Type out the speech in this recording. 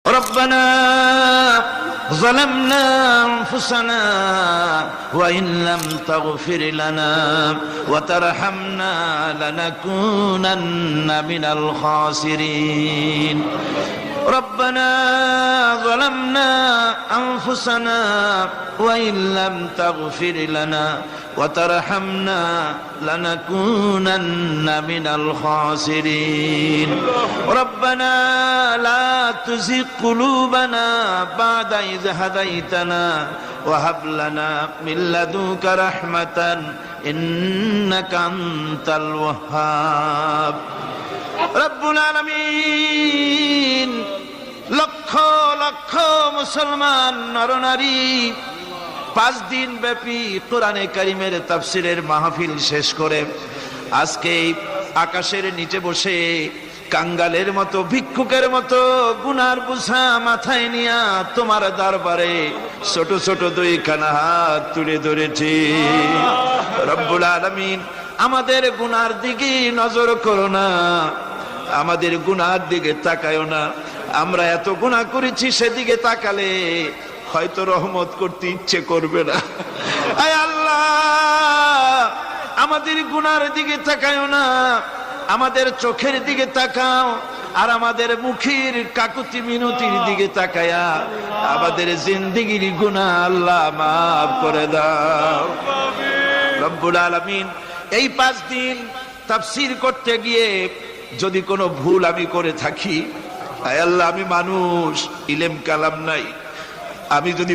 ربنا ظلمنا أنفسنا وإن لم تغفر لنا وترحمنا لنكونن من الخاسرين ربنا ظلمنا أنفسنا وإن لم تغفر لنا وترحمنا لنكونن من الخاسرين ربنا لا تزغ قلوبنا بعد إذ هديتنا وهب لنا من لدنك رحمة إنك أنت الوهاب رب العالمين লক্ষ লক্ষ মুসলমান নরনারী 5 দিন ব্যাপী কোরআনে কারীমের তাফসীরের মাহফিল শেষ করে আজকে আকাশের নিচে বসে কাঙ্গালের মতো ভিক্ষুকের মতো গুনার বোঝা মাথায় নিয়া তোমার দরবারে ছোট ছোট দুইখানা হাত তুলে ধরেছি রব্বুল আলামিন আমাদের গুনার দিকে নজর করো না আমাদের গুনার দিকে তাকায়ো না আমরা এত গুনাহ করেছি সেদিকে তাকালে হয়তো রহমত করতে ইচ্ছে করবে না আয় আল্লাহ আমাদের গুনার দিকে তাকায়ো না আমাদের চোখের দিকে তাকাও আর আমাদের মুখের কাকুতি মিনতির দিকে তাকায়া আমাদের জিন্দেগির গুনাহ আল্লাহ মাফ করে দাও রব্বুল আলামিন এই 5 দিন তাফসীর করতে গিয়ে যদি কোনো ভুল আমি করে থাকি আয় আল্লাহ আমি মানুষ ইলম কালাম নাই আমি যদি